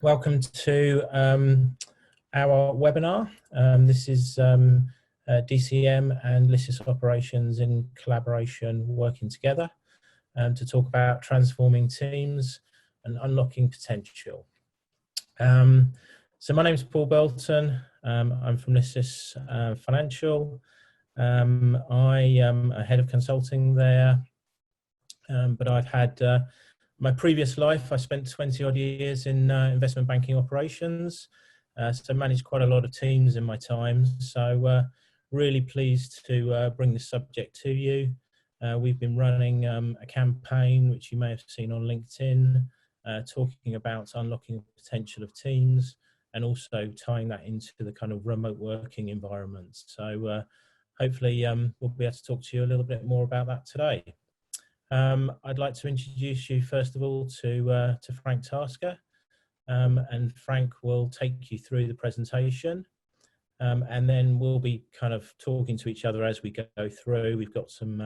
Welcome to our webinar. This is DCM and Lysis operations in collaboration working together to talk about transforming teams and unlocking potential. So my name is Paul Burleton. I'm from Lysis Financial. I am a head of consulting there, but I've had my previous life, I spent 20 odd years in investment banking operations, so managed quite a lot of teams in my time. So really pleased to bring this subject to you. We've been running a campaign, which you may have seen on LinkedIn, talking about unlocking the potential of teams and also tying that into the kind of remote working environments. So hopefully we'll be able to talk to you a little bit more about that today. I'd like to introduce you first of all to Frank Tasker, and Frank will take you through the presentation, and then we'll be kind of talking to each other as we go through. We've got some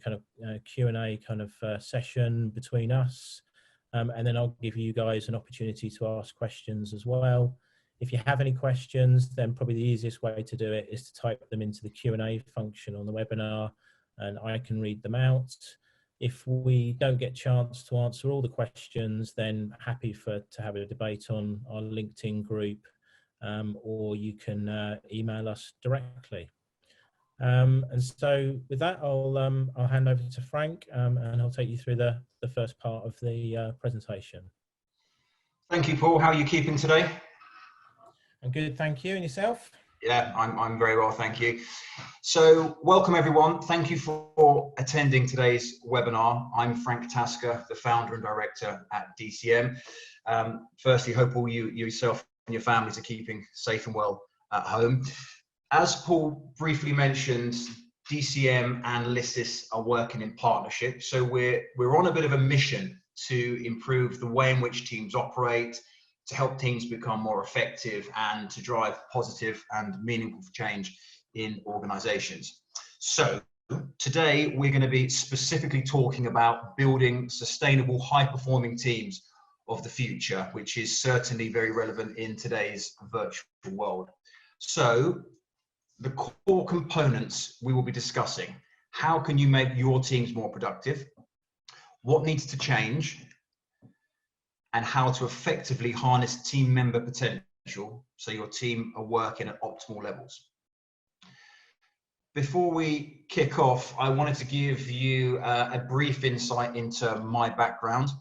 kind of Q&A kind of session between us, and then I'll give you guys an opportunity to ask questions as well. If you have any questions, then probably the easiest way to do it is to type them into the Q&A function on the webinar, and I can read them out. If we don't get a chance to answer all the questions, then happy to have a debate on our LinkedIn group, or you can email us directly. And so with that, I'll hand over to Frank, and I'll take you through the first part of the presentation. Thank you, Paul. How are you keeping today? I'm good, thank you. And yourself? Yeah, I'm very well, thank you. So welcome everyone. Thank you for attending today's webinar. I'm Frank Tasker, the founder and director at DCM. Firstly, hope all you yourself and your families are keeping safe and well at home. As Paul briefly mentioned, DCM and Lysis are working in partnership. So we're on a bit of a mission to improve the way in which teams operate, to help teams become more effective and to drive positive and meaningful change in organizations. So today we're going to be specifically talking about building sustainable, high-performing teams of the future, which is certainly very relevant in today's virtual world. So the core components we will be discussing: how can you make your teams more productive, what needs to change, and how to effectively harness team member potential so your team are working at optimal levels. Before we kick off, I wanted to give you a brief insight into my background.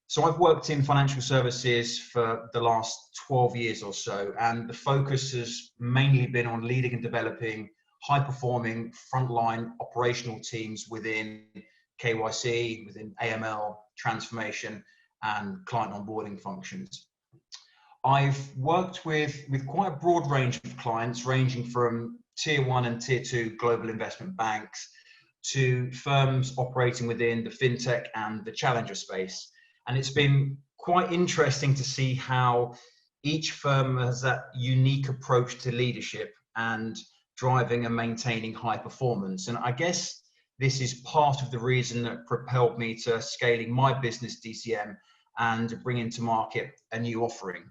So I've worked in financial services for the last 12 years or so, and the focus has mainly been on leading and developing high-performing frontline operational teams within KYC, within AML, transformation, and client onboarding functions. I've worked with quite a broad range of clients, ranging from tier 1 and tier 2 global investment banks to firms operating within the fintech and the challenger space. And it's been quite interesting to see how each firm has that unique approach to leadership and driving and maintaining high performance. And I guess this is part of the reason that propelled me to scaling my business, DCM, and bringing to market a new offering.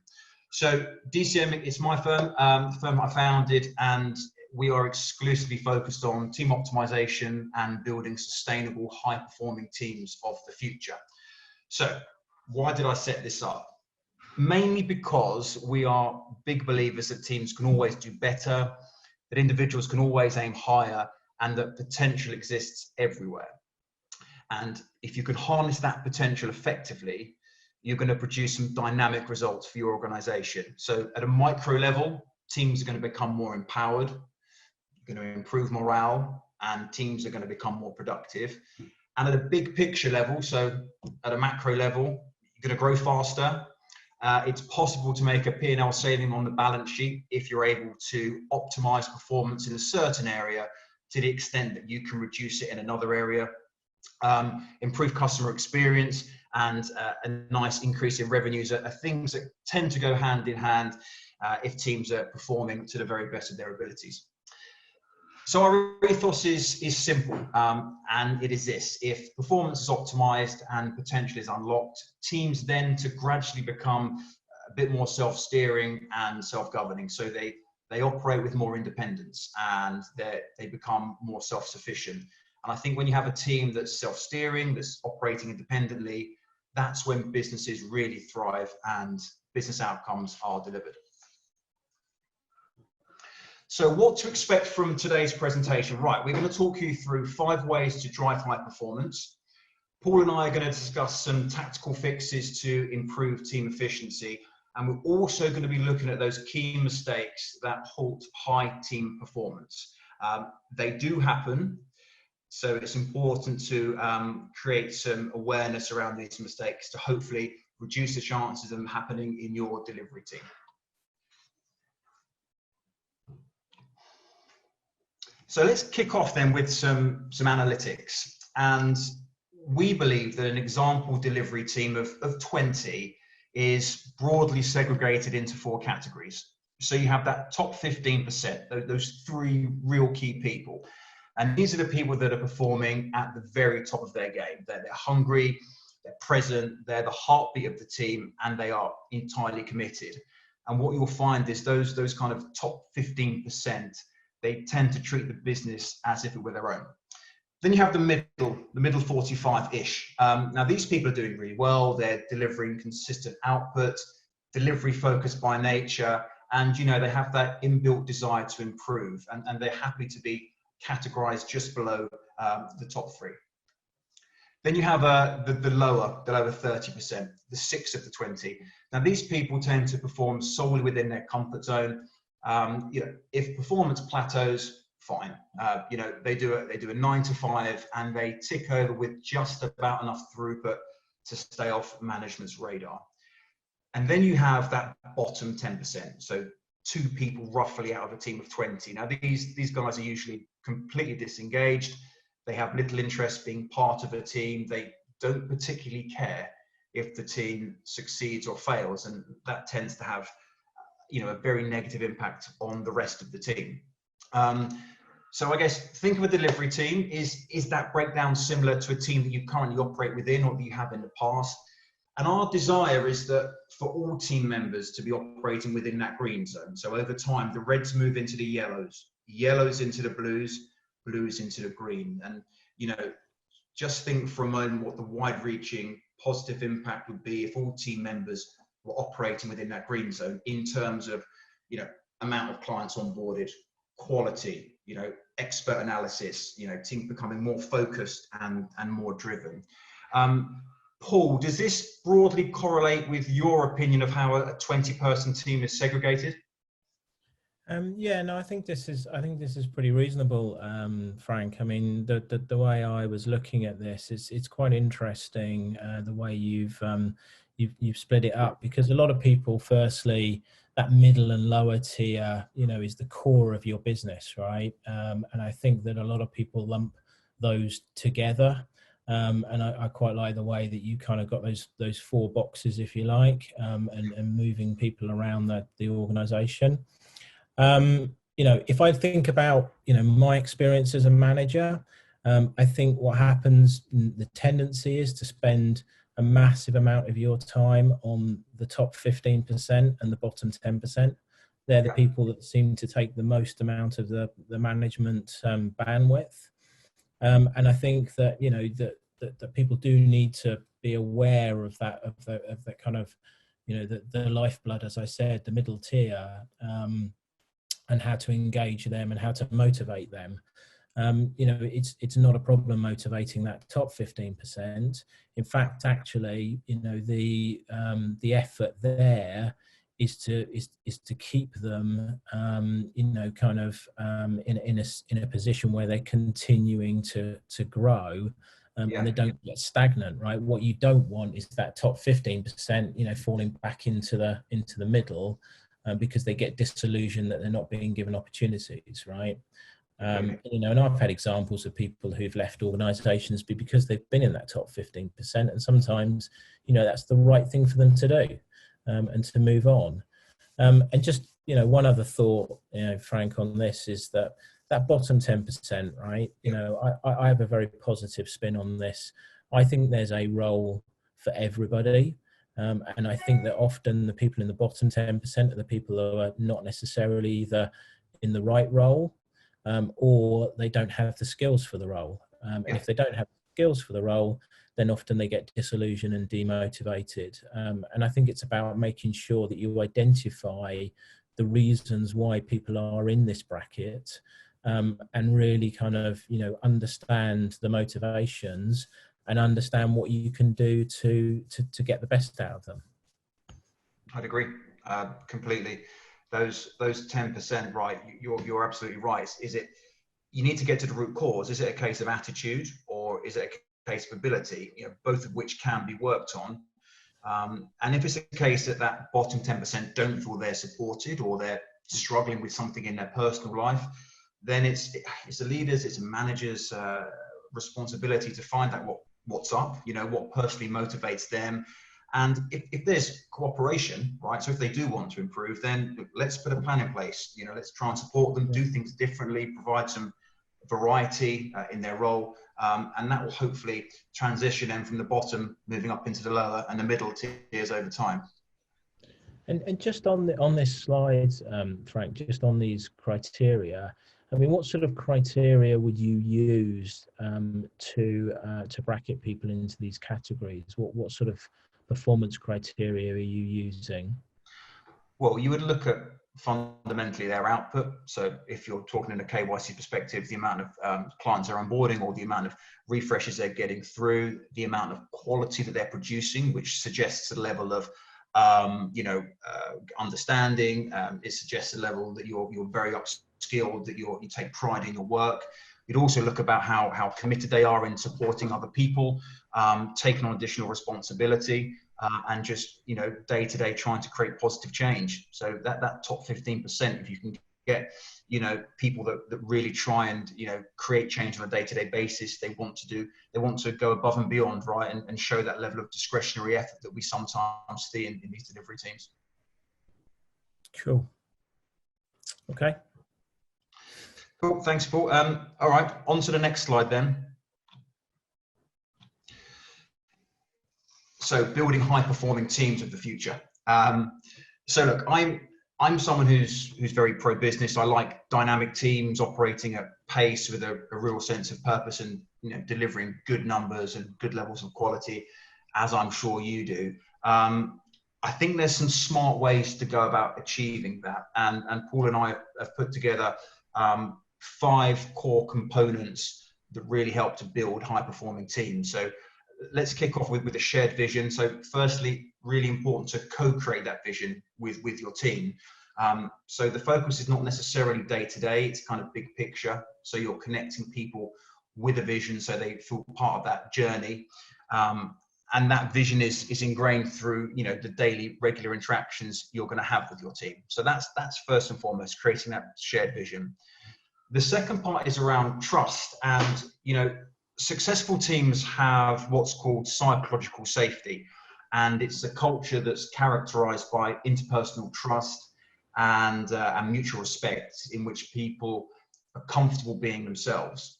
So DCM is my firm, the firm I founded, and we are exclusively focused on team optimization and building sustainable, high-performing teams of the future. So why did I set this up? Mainly because we are big believers that teams can always do better, that individuals can always aim higher, and that potential exists everywhere. And if you can harness that potential effectively, you're going to produce some dynamic results for your organization. So at a micro level, teams are going to become more empowered, you're going to improve morale, and teams are going to become more productive. And at a big picture level, so at a macro level, you're going to grow faster. It's possible to make a P&L saving on the balance sheet if you're able to optimize performance in a certain area to the extent that you can reduce it in another area. Improve customer experience and a nice increase in revenues are things that tend to go hand in hand if teams are performing to the very best of their abilities. So our ethos is simple, and it is this: if performance is optimized and potential is unlocked, teams then to gradually become bit more self-steering and self-governing. So they operate with more independence, and they become more self-sufficient. And I think when you have a team that's self-steering, that's operating independently, that's when businesses really thrive and business outcomes are delivered. So what to expect from today's presentation? Right, we're going to talk you through 5 ways to drive high performance. Paul and I are going to discuss some tactical fixes to improve team efficiency. And we're also going to be looking at those key mistakes that halt high team performance. They do happen, so it's important to create some awareness around these mistakes to hopefully reduce the chances of them happening in your delivery team. So let's kick off then with some analytics. And we believe that an example delivery team of 20 is broadly segregated into 4 categories. So you have that top 15%, those 3 real key people. And these are the people that are performing at the very top of their game. They're hungry, they're present, they're the heartbeat of the team, and they are entirely committed. And what you'll find is those kind of top 15%, they tend to treat the business as if it were their own. Then you have the middle 45-ish. Now these people are doing really well. They're delivering consistent output, delivery focused by nature, and they have that inbuilt desire to improve, and they're happy to be categorized just below the top 3. Then you have the lower 30%, the 6 of the 20. Now these people tend to perform solely within their comfort zone. If performance plateaus, fine. They do a 9 to 5, and they tick over with just about enough throughput to stay off management's radar. And then you have that bottom 10%. So 2 people roughly out of a team of 20. Now these guys are usually completely disengaged. They have little interest being part of a team. They don't particularly care if the team succeeds or fails, and that tends to have a very negative impact on the rest of the team. So I guess think of a delivery team. Is that breakdown similar to a team that you currently operate within or that you have in the past? And our desire is that for all team members to be operating within that green zone. So over time, the reds move into the yellows, yellows into the blues, blues into the green. And, just think for a moment what the wide-reaching positive impact would be if all team members were operating within that green zone in terms of, amount of clients onboarded, quality, expert analysis, teams becoming more focused and more driven. Paul, does this broadly correlate with your opinion of how a 20-person team is segregated? Yeah, no, I think this is pretty reasonable, Frank. I mean, the way I was looking at this is it's quite interesting the way you've split it up, because a lot of people, firstly, that middle and lower tier, is the core of your business, right? And I think that a lot of people lump those together. And I quite like the way that you kind of got those 4 boxes, if you like, and moving people around the organization. If I think about, my experience as a manager, I think what happens, the tendency is to spend a massive amount of your time on the top 15% and the bottom 10%. They're the people that seem to take the most amount of the management bandwidth. And I think that, that people do need to be aware of that kind of, the lifeblood, as I said, the middle tier, and how to engage them and how to motivate them. It's not a problem motivating that top 15%. In fact, actually, the effort there is to keep them, in a position where they're continuing to grow, and they don't get stagnant, right? What you don't want is that top 15%, falling back into the middle, because they get disillusioned that they're not being given opportunities, right? And I've had examples of people who've left organizations because they've been in that top 15%, and sometimes, that's the right thing for them to do, and to move on. And just, one other thought, Frank, on this is that bottom 10%, right? I have a very positive spin on this. I think there's a role for everybody. And I think that often the people in the bottom 10% are the people who are not necessarily either in the right role, or they don't have the skills for the role. And if they don't have skills for the role, then often they get disillusioned and demotivated. And I think it's about making sure that you identify the reasons why people are in this bracket, and really kind of, understand the motivations and understand what you can do to get the best out of them. I'd agree completely. Those 10%, right? You're absolutely right. Is it, you need to get to the root cause? Is it a case of attitude, or is it a case of ability? Both of which can be worked on. And if it's a case that bottom 10% don't feel they're supported, or they're struggling with something in their personal life, then it's the leaders, it's a manager's responsibility to find out what's up, what personally motivates them. And if there's cooperation, right, so if they do want to improve, then let's put a plan in place. Let's try and support them, do things differently, provide some variety in their role, and that will hopefully transition them from the bottom, moving up into the lower and the middle tiers over time. And just on this slide, Frank, just on these criteria, I mean, what sort of criteria would you use to bracket people into these categories? What sort of performance criteria are you using? Well, you would look at fundamentally their output. So if you're talking in a KYC perspective, the amount of clients they're onboarding, or the amount of refreshes they're getting through, the amount of quality that they're producing, which suggests a level of understanding. It suggests a level that you're very upskilled, that you take pride in your work. You'd also look about how committed they are in supporting other people, taking on additional responsibility, and just day to day trying to create positive change. So that top 15%, if you can get people that really try and create change on a day-to-day basis, they want to go above and beyond, right, and show that level of discretionary effort that we sometimes see in these delivery teams. Cool. Okay. Cool. Thanks, Paul. All right, on to the next slide then. So building high-performing teams of the future. So look, I'm someone who's very pro-business. I like dynamic teams operating at pace with a real sense of purpose, and delivering good numbers and good levels of quality, as I'm sure you do. I think there's some smart ways to go about achieving that, and Paul and I have put together 5 core components that really help to build high-performing teams. So let's kick off with a shared vision. So firstly, really important to co-create that vision with your team. So the focus is not necessarily day to day, it's kind of big picture. So you're connecting people with a vision so they feel part of that journey. And that vision is ingrained through the daily regular interactions you're going to have with your team. So that's first and foremost, creating that shared vision. The second part is around trust. And successful teams have what's called psychological safety, and it's a culture that's characterized by interpersonal trust and mutual respect, in which people are comfortable being themselves.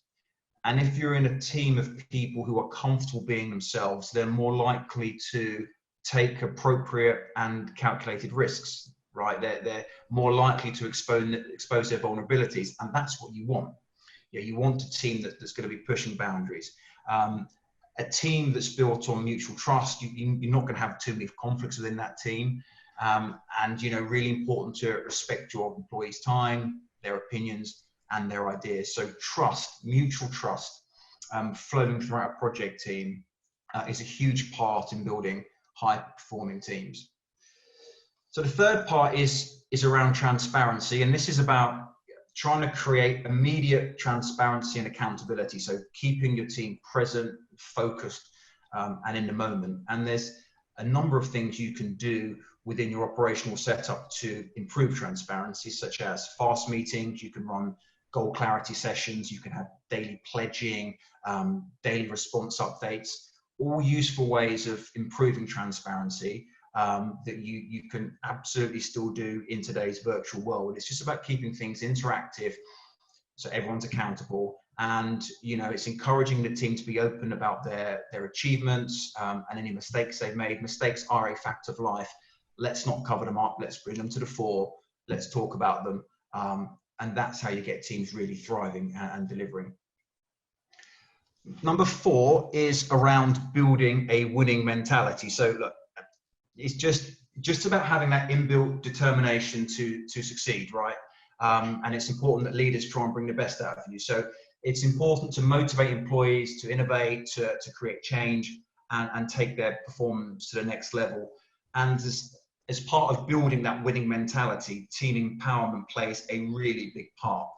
And if you're in a team of people who are comfortable being themselves, they're more likely to take appropriate and calculated risks, right? They're more likely to expose their vulnerabilities, and that's what you want. You want a team that's going to be pushing boundaries. A team that's built on mutual trust, you're not going to have too many conflicts within that team. And really important to respect your employees' time, their opinions, and their ideas. So trust, mutual trust, flowing throughout a project team is a huge part in building high-performing teams. So the third part is around transparency, and this is about trying to create immediate transparency and accountability. So keeping your team present, focused, and in the moment. And there's a number of things you can do within your operational setup to improve transparency, such as fast meetings. You can run goal clarity sessions. You can have daily pledging, daily response updates, all useful ways of improving transparency that you can absolutely still do in today's virtual world. It's just about keeping things interactive so everyone's accountable, And, you know, it's encouraging the team to be open about their achievements and any mistakes they've made. Mistakes are a fact of life. Let's not cover them up. Let's bring them to the fore. Let's talk about them. And that's how you get teams really thriving and delivering. Number 4 is around building a winning mentality. So look, it's just about having that inbuilt determination to succeed, right? And it's important that leaders try and bring the best out of you. So it's important to motivate employees to innovate, to create change, and take their performance to the next level. And as part of building that winning mentality, team empowerment plays a really big part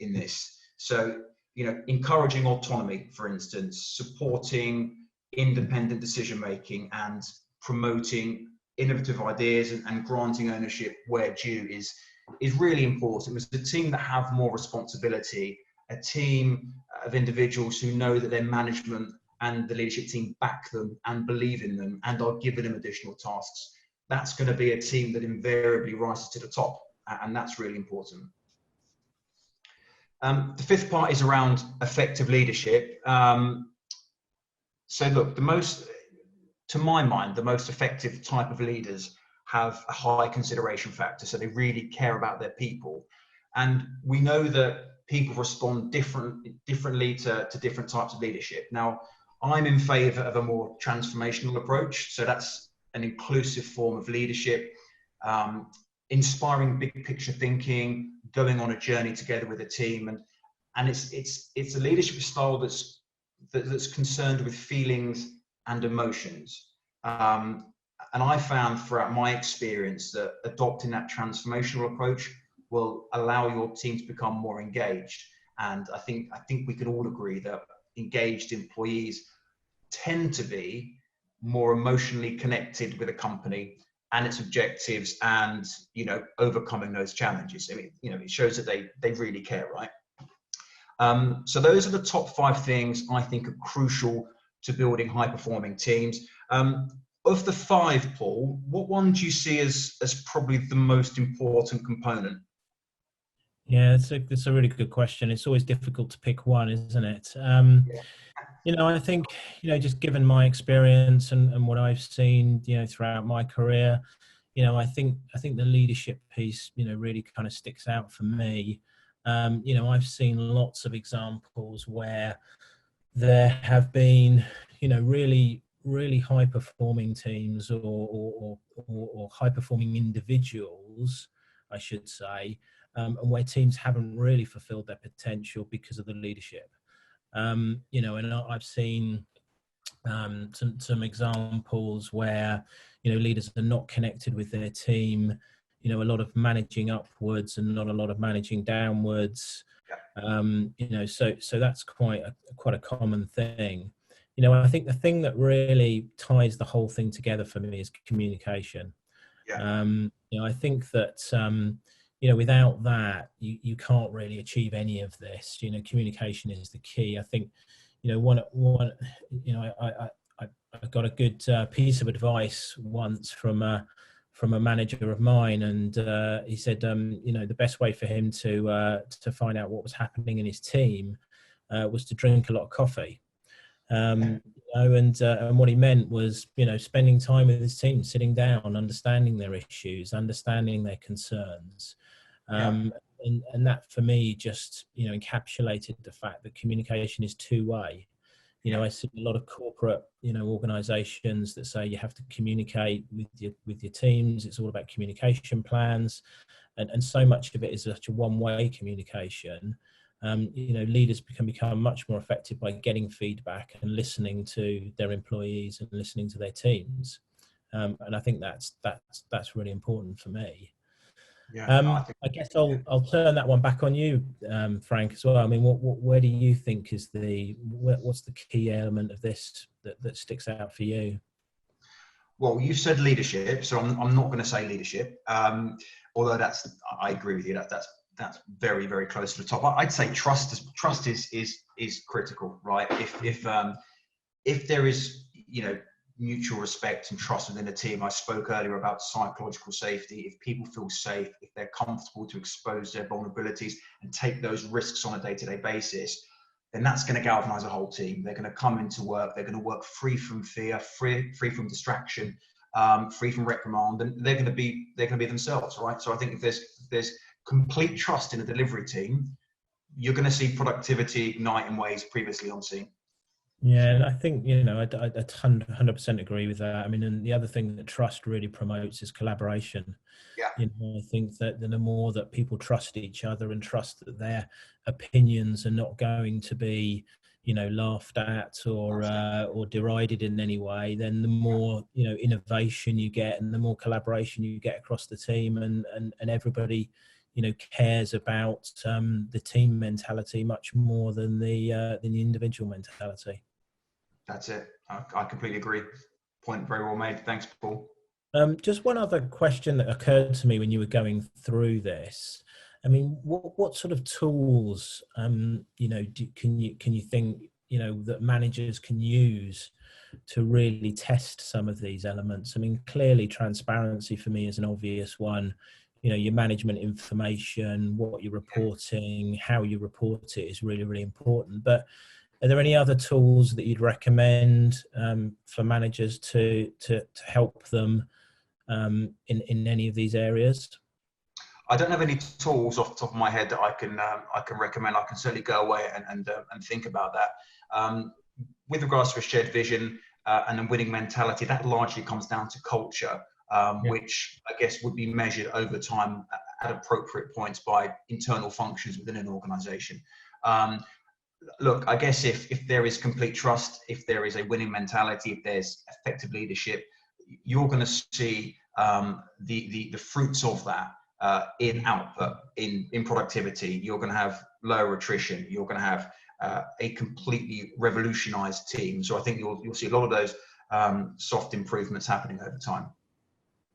in this. So, you know, encouraging autonomy, for instance, supporting independent decision-making and promoting innovative ideas and granting ownership where due is really important. It's a team that have more responsibility, a team of individuals who know that their management and the leadership team back them and believe in them and are giving them additional tasks. That's going to be a team that invariably rises to the top, and that's really important. The 5th part is around effective leadership. So look, to my mind, the most effective type of leaders have a high consideration factor. So they really care about their people. And we know that people respond differently to different types of leadership. Now, I'm in favor of a more transformational approach. So that's an inclusive form of leadership, inspiring big picture thinking, going on a journey together with a team. And it's a leadership style that's concerned with feelings and emotions. And I found throughout my experience that adopting that transformational approach will allow your team to become more engaged. And I think we could all agree that engaged employees tend to be more emotionally connected with a company and its objectives, and, you know, overcoming those challenges. I mean, you know, it shows that they really care, right? So those are the top 5 things I think are crucial to building high-performing teams. Of the 5, Paul, what one do you see as probably the most important component? Yeah, it's a really good question. It's always difficult to pick one, isn't it? You know, I think, you know, just given my experience and what I've seen, you know, throughout my career, you know, I think the leadership piece, you know, really kind of sticks out for me. You know, I've seen lots of examples where there have been, you know, really high performing teams or high performing individuals, I should say, and where teams haven't really fulfilled their potential because of the leadership. You know, and I've seen some examples where, you know, leaders are not connected with their team. You know, a lot of managing upwards and not a lot of managing downwards. You know, so that's quite a common thing. You know, I think the thing that really ties the whole thing together for me is communication. You know, I think that you know, without that, you can't really achieve any of this. You know, communication is the key. I think, you know, one you know, I got a good piece of advice once from a manager of mine, and he said, you know, the best way for him to find out what was happening in his team was to drink a lot of coffee. You know, and what he meant was, you know, spending time with his team, sitting down, understanding their issues, understanding their concerns. And that for me just, you know, encapsulated the fact that communication is two-way. You know, I see a lot of corporate, you know, organizations that say you have to communicate with your teams. It's all about communication plans, and so much of it is such a one-way communication. You know, leaders can become much more effective by getting feedback and listening to their employees and listening to their teams. And I think that's really important for me. I guess I'll turn that one back on you, Frank, as well. I mean, where do you think is what's the key element of this that sticks out for you? Well, you said leadership, so I'm not going to say leadership. Although I agree with you. That's very, very close to the top. I'd say trust is critical, right? If there is, you know, mutual respect and trust within a team. I spoke earlier about psychological safety. If people feel safe, if they're comfortable to expose their vulnerabilities and take those risks on a day-to-day basis, then that's going to galvanize a whole team. They're going to come into work. They're going to work free from fear, free from distraction, free from reprimand, and they're going to be themselves, right? So I think if there's complete trust in a delivery team, you're going to see productivity ignite in ways previously unseen. Yeah, and I think, you know, I 100% agree with that. I mean, and the other thing that trust really promotes is collaboration. Yeah. You know, I think that the more that people trust each other and trust that their opinions are not going to be, you know, laughed at or derided in any way, then the more, you know, innovation you get and the more collaboration you get across the team, and everybody, you know, cares about the team mentality much more than the individual mentality. That's it. I completely agree. Point very well made. Thanks, Paul. Just one other question that occurred to me when you were going through this. I mean, what sort of tools, you know, can you think, you know, that managers can use to really test some of these elements? I mean, clearly transparency for me is an obvious one. You know, your management information, what you're reporting, how you report it is really, really important. But are there any other tools that you'd recommend for managers to help them in any of these areas? I don't have any tools off the top of my head that I can recommend. I can certainly go away and think about that. With regards to a shared vision and a winning mentality, that largely comes down to culture, which I guess would be measured over time at appropriate points by internal functions within an organization. Look, I guess if there is complete trust, if there is a winning mentality, if there's effective leadership, you're going to see the fruits of that in output, in productivity. You're going to have lower attrition. You're going to have a completely revolutionized team. So I think you'll see a lot of those soft improvements happening over time.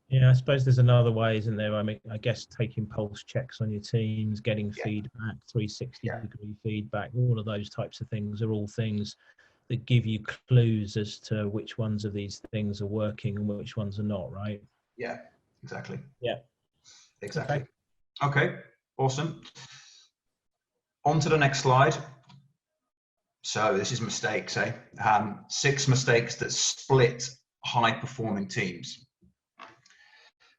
Yeah, I suppose there's another way, isn't there? I mean, I guess taking pulse checks on your teams, getting feedback, 360-degree feedback, all of those types of things are all things that give you clues as to which ones of these things are working and which ones are not, right? Yeah, exactly. Yeah. Exactly. Okay, awesome. On to the next slide. So this is mistakes, 6 mistakes that split high-performing teams.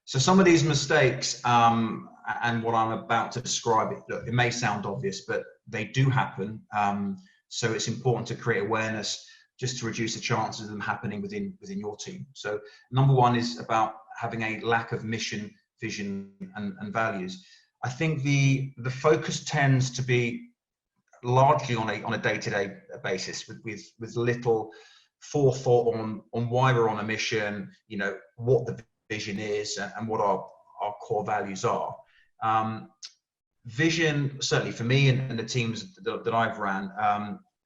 So some of these mistakes and what I'm about to describe, it may sound obvious, but they do happen. So it's important to create awareness just to reduce the chances of them happening within your team. So number one is about having a lack of mission, vision, and values. I think the focus tends to be largely on a day-to-day basis with little forethought on why we're on a mission, you know, what the vision is and what our core values are. Vision, certainly for me and the teams that I've ran,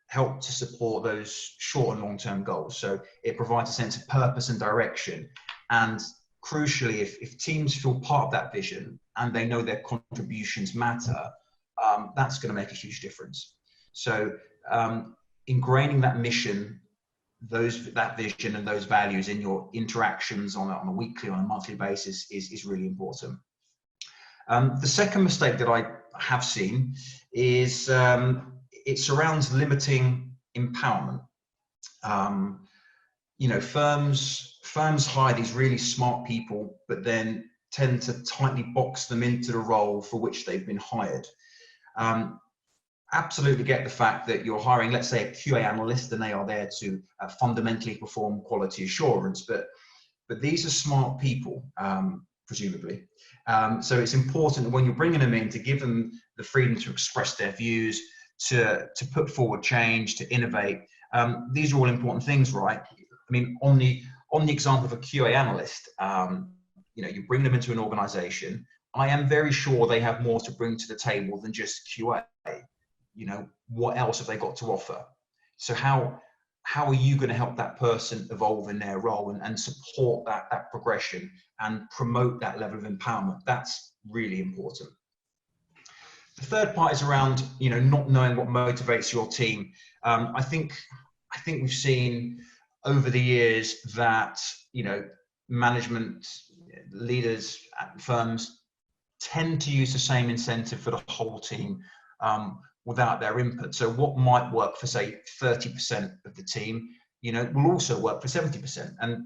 help to support those short and long-term goals. So it provides a sense of purpose and direction. And crucially, if teams feel part of that vision and they know their contributions matter, that's going to make a huge difference. So ingraining that mission, that vision and those values in your interactions on a weekly, on a monthly basis is really important. The second mistake that I have seen is it surrounds limiting empowerment. You know, firms hire these really smart people, but then tend to tightly box them into the role for which they've been hired. Absolutely get the fact that you're hiring, let's say, a QA analyst, and they are there to fundamentally perform quality assurance, but these are smart people, presumably. So it's important that when you're bringing them in, to give them the freedom to express their views, to put forward change, to innovate. These are all important things, right? I mean, on the example of a QA analyst, you know, you bring them into an organization. I am very sure they have more to bring to the table than just QA. You know, what else have they got to offer? So how are you going to help that person evolve in their role and support that progression and promote that level of empowerment? That's really important. The third part is around, you know, not knowing what motivates your team. I think we've seen over the years that, you know, management leaders at firms tend to use the same incentive for the whole team. without their input. So what might work for, say, 30% of the team, will also work for 70%. And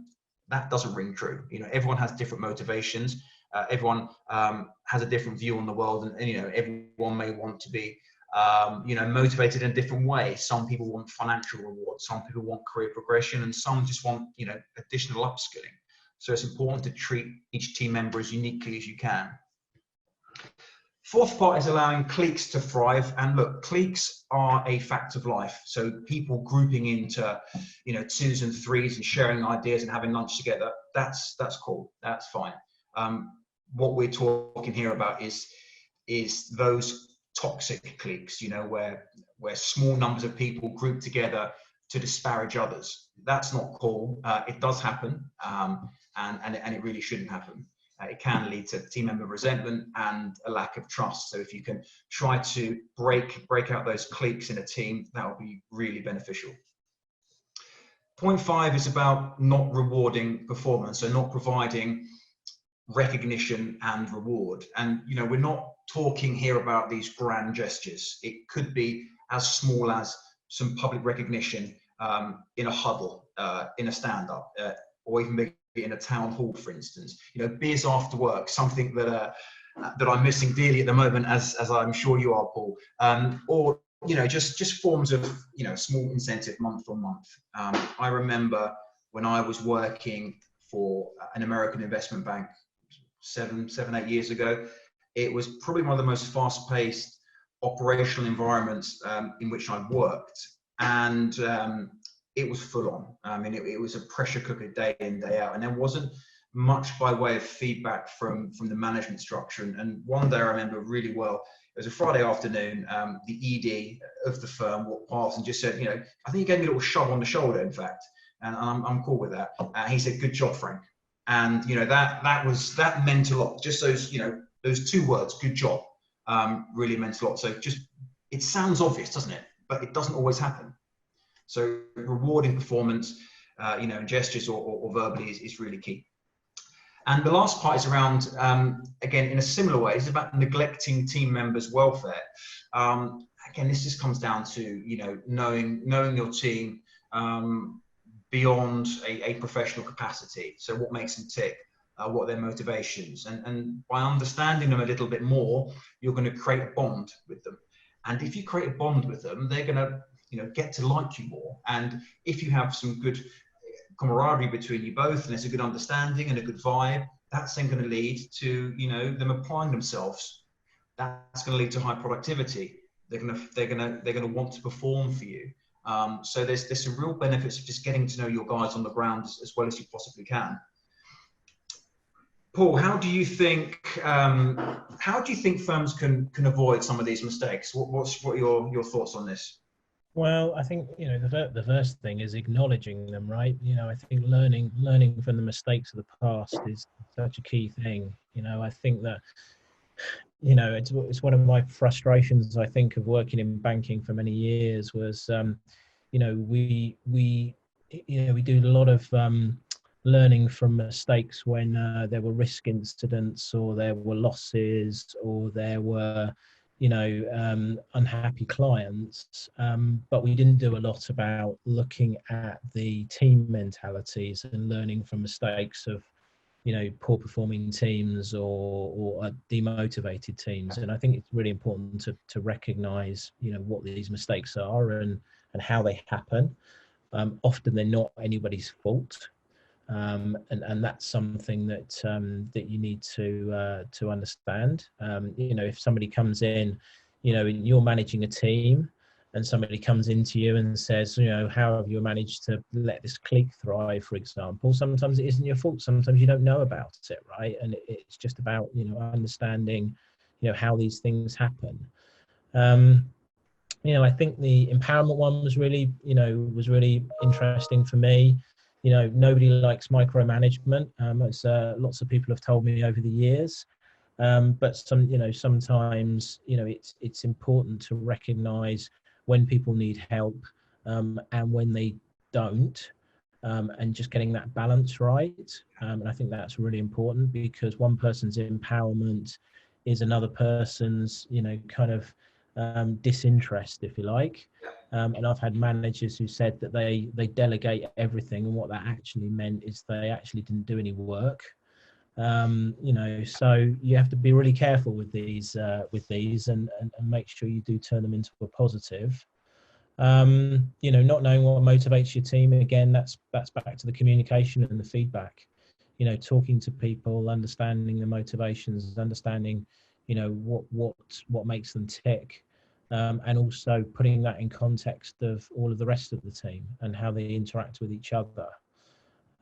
that doesn't ring true. Everyone has different motivations. Everyone has a different view on the world, and everyone may want to be motivated in a different way. Some people want financial reward, some people want career progression, and some just want additional upskilling. So it's important to treat each team member as uniquely as you can. Fourth part is allowing cliques to thrive. And look, cliques are a fact of life. So people grouping into, twos and threes and sharing ideas and having lunch together, that's cool. That's fine. What we're talking here about is those toxic cliques, where small numbers of people group together to disparage others. That's not cool. It does happen, and it really shouldn't happen. It can lead to team member resentment and a lack of trust. So if you can try to break out those cliques in a team, that will be really beneficial. Point 5 is about not rewarding performance, so not providing recognition and reward. And we're not talking here about these grand gestures. It could be as small as some public recognition in a huddle, in a stand-up, or even big in a town hall, for instance. Beers after work, something that I'm missing dearly at the moment, as I'm sure you are, Paul. Or just forms of small incentive month on month. I remember when I was working for an American investment bank 7-8 years ago, it was probably one of the most fast-paced operational environments in which I worked, and it was full on. I mean, it was a pressure cooker day in, day out, and there wasn't much by way of feedback from the management structure. And one day I remember really well, it was a Friday afternoon, the ED of the firm walked past and just said, I think he gave me a little shove on the shoulder, in fact, and I'm cool with that. He said, "Good job, Frank." And that meant a lot. Just those two words, "good job," really meant a lot. So it sounds obvious, doesn't it? But it doesn't always happen. So rewarding performance, in gestures or verbally is really key. And the last part is around, again, in a similar way, it's about neglecting team members' welfare. Again, this just comes down to, knowing your team beyond a professional capacity. So what makes them tick, what are their motivations, and by understanding them a little bit more, you're going to create a bond with them. And if you create a bond with them, they're going to get to like you more. And if you have some good camaraderie between you both, and there's a good understanding and a good vibe, that's then going to lead to them applying themselves. That's going to lead to high productivity. They're going to want to perform for you. So there's some real benefits of just getting to know your guys on the ground as well as you possibly can. Paul, how do you think firms can avoid some of these mistakes? What are your thoughts on this? Well, I think the first thing is acknowledging them, right? I think learning from the mistakes of the past is such a key thing. I think that it's one of my frustrations, I think, of working in banking for many years was we do a lot of learning from mistakes when there were risk incidents, or there were losses, or there were unhappy clients, but we didn't do a lot about looking at the team mentalities and learning from mistakes of poor performing teams or demotivated teams. And I think it's really important to recognize what these mistakes are and how they happen. Often they're not anybody's fault, and that's something that you need to understand. If somebody comes in, and you're managing a team, and somebody comes into you and says, how have you managed to let this clique thrive, for example? Sometimes it isn't your fault. Sometimes you don't know about it, right? And it's just about understanding how these things happen. I think the empowerment one was really interesting for me. Nobody likes micromanagement, as lots of people have told me over the years. But sometimes it's important to recognize when people need help and when they don't, and just getting that balance right. And I think that's really important, because one person's empowerment is another person's kind of disinterest, if you like. And I've had managers who said that they delegate everything, and what that actually meant is they actually didn't do any work. So you have to be really careful with these and make sure you do turn them into a positive. Not knowing what motivates your team, again, that's back to the communication and the feedback. Talking to people, understanding the motivations, understanding what makes them tick, and also putting that in context of all of the rest of the team and how they interact with each other.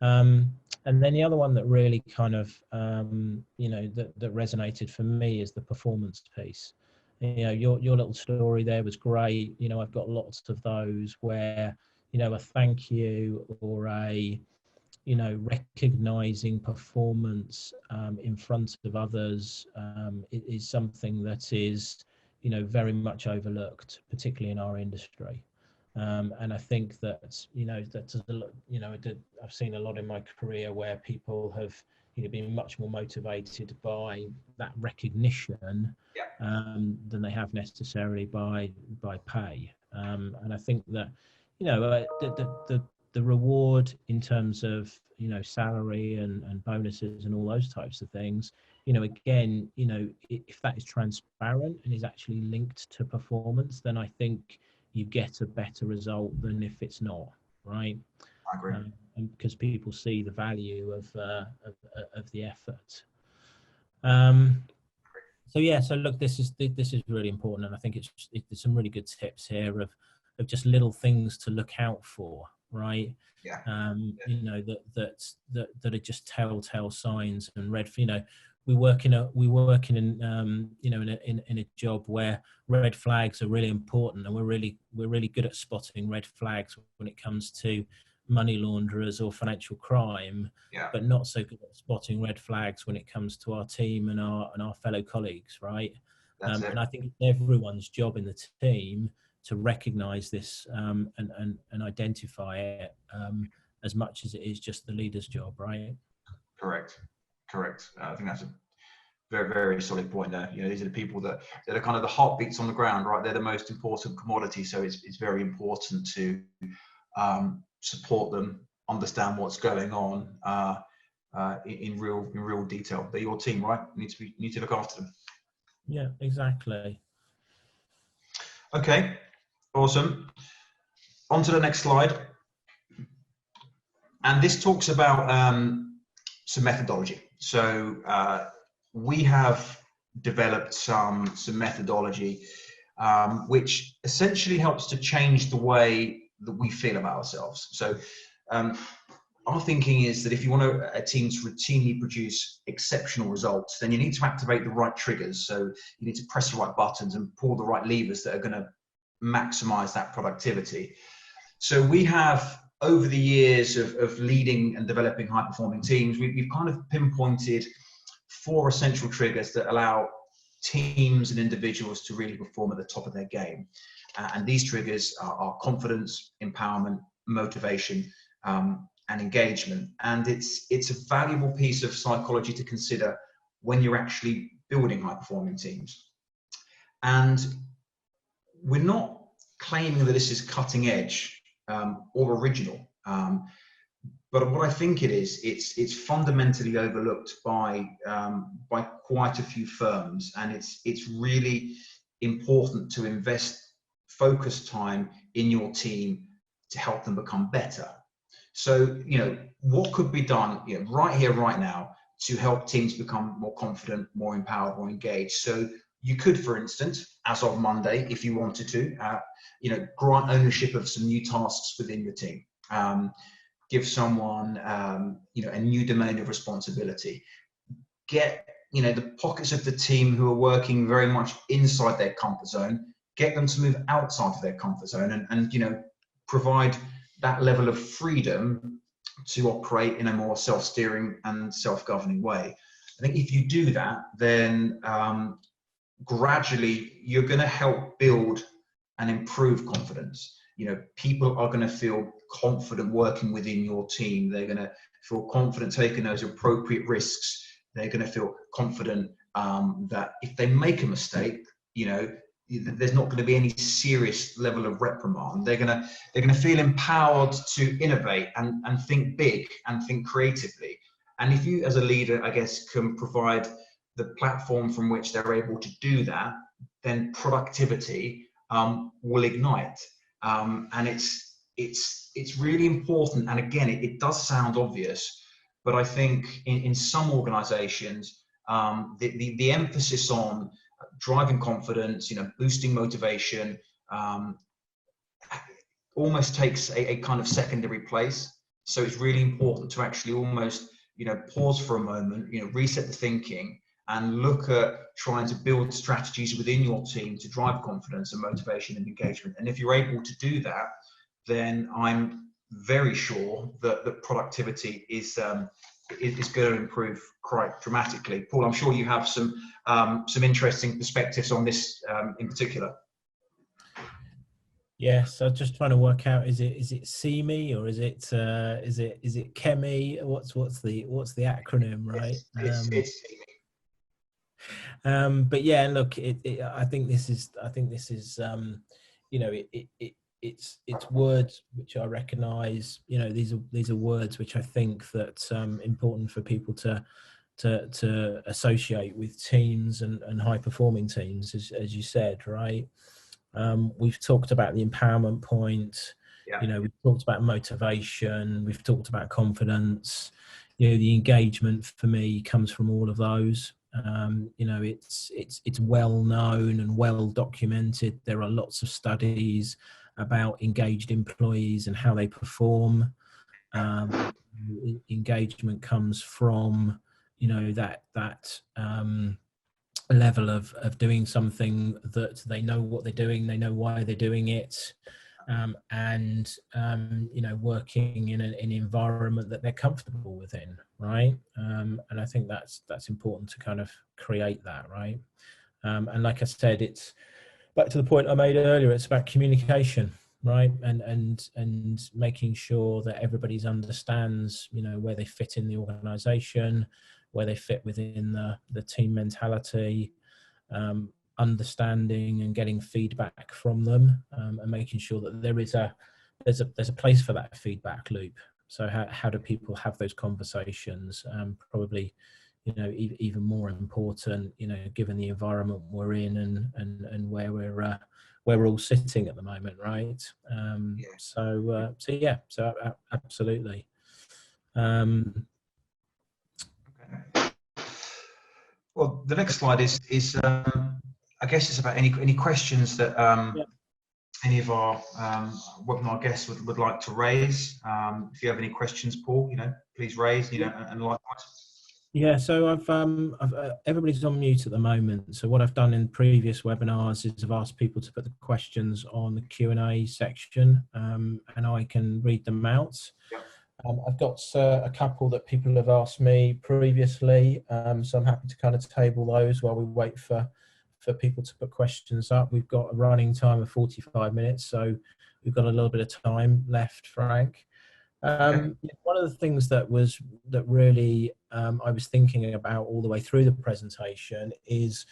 And then the other one that really kind of that resonated for me is the performance piece. Your little story there was great. I've got lots of those where a thank you or a recognizing performance in front of others is something that is very much overlooked, particularly in our industry. And I think that I've seen a lot in my career where people have been much more motivated by that recognition than they have necessarily by pay. And I think that the reward in terms of salary and bonuses and all those types of things, again, if that is transparent and is actually linked to performance, then I think you get a better result than if it's not, right? I agree. And because people see the value of the effort. So look, this is really important, and I think it's some really good tips here of just little things to look out for, right? That are just telltale signs and red. We work in a job where red flags are really important, and we're really good at spotting red flags when it comes to money launderers or financial crime, but not so good at spotting red flags when it comes to our team and our fellow colleagues, right? And I think it's everyone's job in the team to recognise this and identify it as much as it is just the leader's job, right? Correct. I think that's a very, very solid point there. These are the people that are kind of the heartbeats on the ground, right? They're the most important commodity, so it's very important to support them, understand what's going on in real detail. They're your team, right? You need to look after them. Yeah, exactly. Okay, awesome. On to the next slide. And this talks about some methodology. So we have developed some methodology which essentially helps to change the way that we feel about ourselves. So our thinking is that if you want a team to routinely produce exceptional results, then you need to activate the right triggers. So you need to press the right buttons and pull the right levers that are going to maximize that productivity. So we have, over the years of leading and developing high-performing teams, we've kind of pinpointed 4 essential triggers that allow teams and individuals to really perform at the top of their game. And these triggers are confidence, empowerment, motivation, and engagement. And it's a valuable piece of psychology to consider when you're actually building high-performing teams. And we're not claiming that this is cutting edge or original, but what I think it is, it's fundamentally overlooked by quite a few firms, and it's really important to invest focused time in your team to help them become better. So, what could be done right here, right now, to help teams become more confident, more empowered, more engaged? So you could, for instance, as of Monday, if you wanted to, grant ownership of some new tasks within your team. Give someone, a new domain of responsibility. Get, the pockets of the team who are working very much inside their comfort zone, get them to move outside of their comfort zone and provide that level of freedom to operate in a more self-steering and self-governing way. I think if you do that, then gradually you're going to help build and improve confidence. People are going to feel confident working within your team. They're going to feel confident taking those appropriate risks. They're going to feel confident that if they make a mistake, there's not going to be any serious level of reprimand. They're going to feel empowered to innovate and think big and think creatively. And if you, as a leader, I guess, can provide the platform from which they're able to do that, then productivity will ignite. And it's really important. And again, it does sound obvious, but I think in some organizations, the emphasis on driving confidence, boosting motivation, almost takes a kind of secondary place. So it's really important to actually almost, pause for a moment, reset the thinking and look at trying to build strategies within your team to drive confidence and motivation and engagement. And if you're able to do that, then I'm very sure that productivity is going to improve quite dramatically. Paul, I'm sure you have some interesting perspectives on this in particular. Yeah, so just trying to work out, is it CME or is it Chemi? What's the acronym, right? It's CME. But yeah, look, I think this is it's words which I recognise. These are words which I think that important for people to associate with teams and high performing teams, as you said, right? We've talked about the empowerment point. Yeah. We've talked about motivation. We've talked about confidence. The engagement for me comes from all of those. It's well known and well documented. There are lots of studies about engaged employees and how they perform. Engagement comes from that level of doing something that they know what they're doing, they know why they're doing it, and working in an environment that they're comfortable within, right? And I think that's important to kind of create that, right? And like I said, it's back to the point I made earlier. It's about communication, right? And making sure that everybody understands, where they fit in the organisation, where they fit within the team mentality, understanding and getting feedback from them, and making sure that there's a place for that feedback loop. So how do people have those conversations? Probably, even more important, given the environment we're in and where we're all sitting at the moment, right? So absolutely. Well, the next slide is I guess it's about any questions that any of our webinar guests would like to raise. If you have any questions, Paul, please raise, and likewise. Yeah, so I've everybody's on mute at the moment. So what I've done in previous webinars is I've asked people to put the questions on the Q&A section, and I can read them out. Yep. I've got a couple that people have asked me previously, so I'm happy to kind of table those while we wait for people to put questions up. We've got a running time of 45 minutes, so we've got a little bit of time left, Frank. One of the things that really I was thinking about all the way through the presentation is,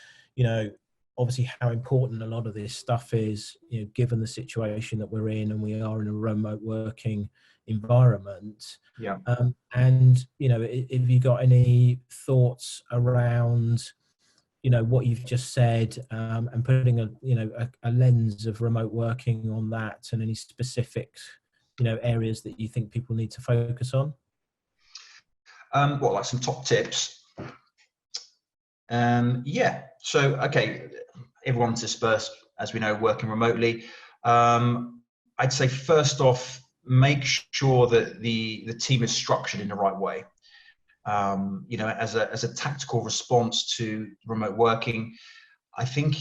obviously how important a lot of this stuff is, given the situation that we're in, and we are in a remote working environment. Yeah. And if you got any thoughts around what you've just said, and putting a lens of remote working on that, and any specific areas that you think people need to focus on? Like some top tips? So, okay, everyone's dispersed, as we know, working remotely. I'd say first off, make sure that the team is structured in the right way. As a tactical response to remote working, I think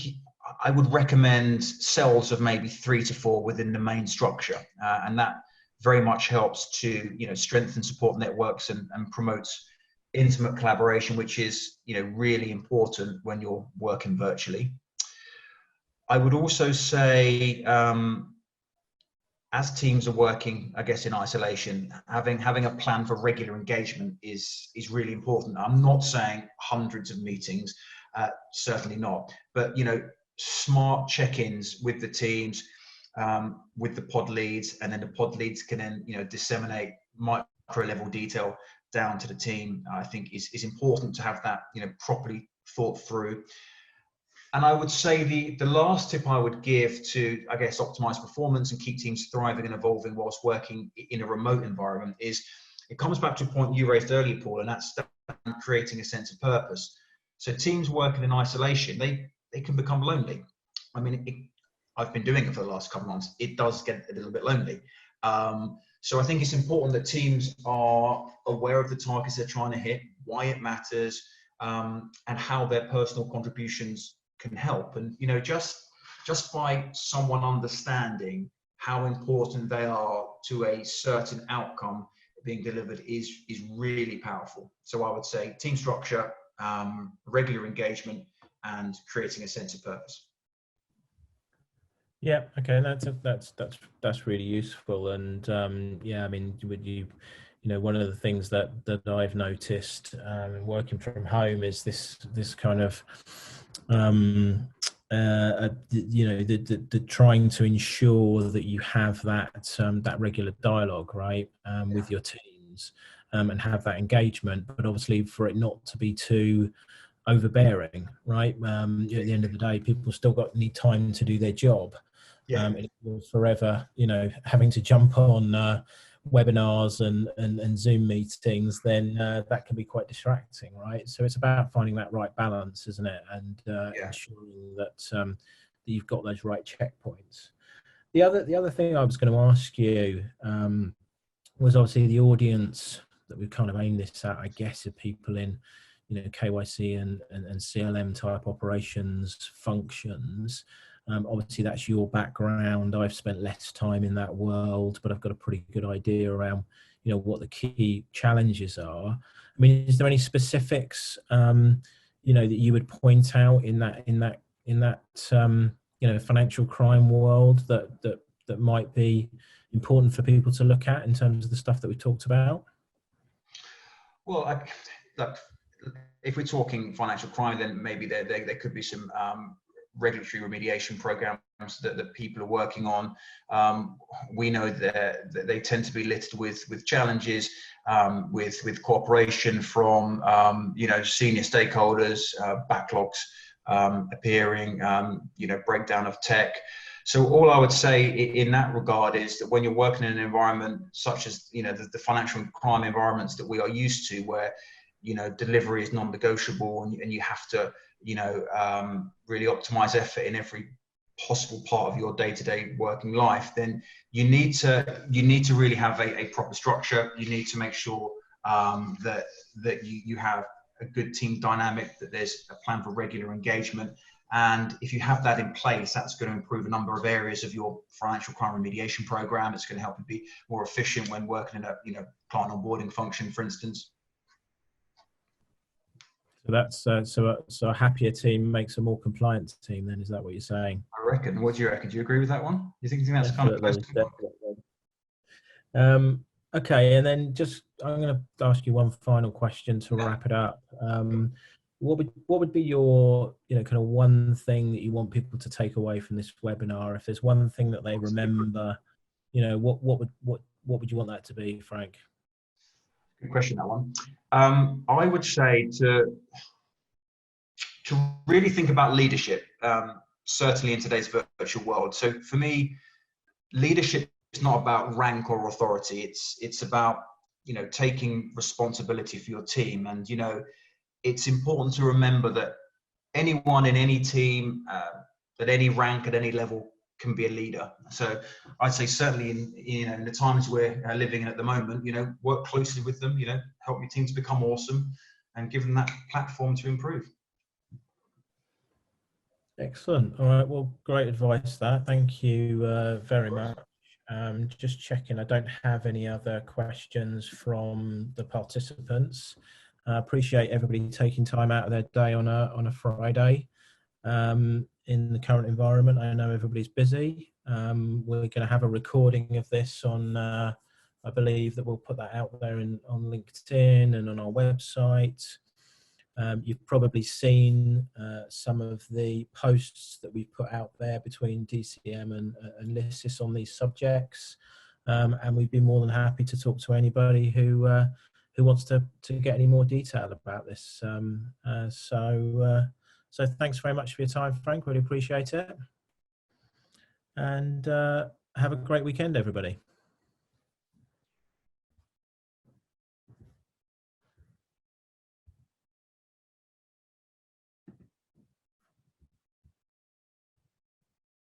I would recommend cells of maybe 3 to 4 within the main structure, and that very much helps to strengthen support networks and promotes intimate collaboration, which is really important when you're working virtually. I would also say, as teams are working, I guess, in isolation, having a plan for regular engagement is really important. I'm not saying hundreds of meetings, certainly not, but smart check-ins with the teams, with the pod leads, and then the pod leads can then, you know, disseminate micro level detail down to the team. I think is important to have that, you know, properly thought through. And I would say the last tip I would give to, I guess, optimize performance and keep teams thriving and evolving whilst working in a remote environment is, it comes back to a point you raised earlier, Paul, and that's creating a sense of purpose. So teams working in isolation, they can become lonely. I mean, I've been doing it for the last couple of months. It does get a little bit lonely. So I think it's important that teams are aware of the targets they're trying to hit, why it matters, and how their personal contributions can help. And, you know, just by someone understanding how important they are to a certain outcome being delivered is really powerful. So I would say team structure, regular engagement, and creating a sense of purpose. Yeah, okay, that's really useful. And yeah, I mean, would you know, one of the things that I've noticed working from home is this kind of you know, the trying to ensure that you have that regular dialogue, right, with your teams, and have that engagement, but obviously for it not to be too overbearing, right? At the end of the day, people still need time to do their job. If you're forever, you know, having to jump on webinars and Zoom meetings, then that can be quite distracting, right? So it's about finding that right balance, isn't it? And ensuring that you've got those right checkpoints. The other thing I was going to ask you was obviously the audience that we've kind of aimed this at, I guess, of people in, you know, KYC and CLM type operations functions. Obviously that's your background. I've spent less time in that world, but I've got a pretty good idea around, you know, what the key challenges are. I mean, is there any specifics, you know, that you would point out in that you know, financial crime world that might be important for people to look at in terms of the stuff that we talked about? Well, look, if we're talking financial crime, then maybe there could be some regulatory remediation programs that people are working on. We know that they tend to be littered with challenges, with cooperation from you know, senior stakeholders, backlogs appearing, you know, breakdown of tech. So all I would say in that regard is that when you're working in an environment such as, you know, the financial crime environments that we are used to, where, you know, delivery is non-negotiable and you have to, you know, really optimize effort in every possible part of your day-to-day working life, then you need to really have a proper structure. You need to make sure that you have a good team dynamic, that there's a plan for regular engagement. And if you have that in place, that's going to improve a number of areas of your financial crime remediation program. It's going to help you be more efficient when working in a, you know, client onboarding function, for instance. So that's so a happier team makes a more compliant team. Then is that what you're saying? I reckon. What do you reckon? Do you agree with that one? You think that's Definitely, kind of close to okay, and then just I'm going to ask you one final question to wrap it up. What would be your, you know, kind of one thing that you want people to take away from this webinar? If there's one thing that they remember, you know, what would you want that to be, Frank? Good question, that one. I would say to really think about leadership, certainly in today's virtual world. So for me, leadership is not about rank or authority. It's about, you know, taking responsibility for your team. And, you know, it's important to remember that anyone in any team, at any rank, at any level, can be a leader. So I'd say certainly in the times we're living in at the moment, you know, work closely with them, you know, help your team to become awesome and give them that platform to improve. Excellent. All right. Well, great advice there. Thank you very much. Just checking, I don't have any other questions from the participants. I appreciate everybody taking time out of their day on a Friday. In the current environment, I know everybody's busy. We're going to have a recording of this on, I believe that we'll put that out there on LinkedIn and on our website. You've probably seen some of the posts that we've put out there between DCM and Lysis on these subjects, and we'd be more than happy to talk to anybody who wants to get any more detail about this. So thanks very much for your time, Frank. Really appreciate it, and have a great weekend, everybody.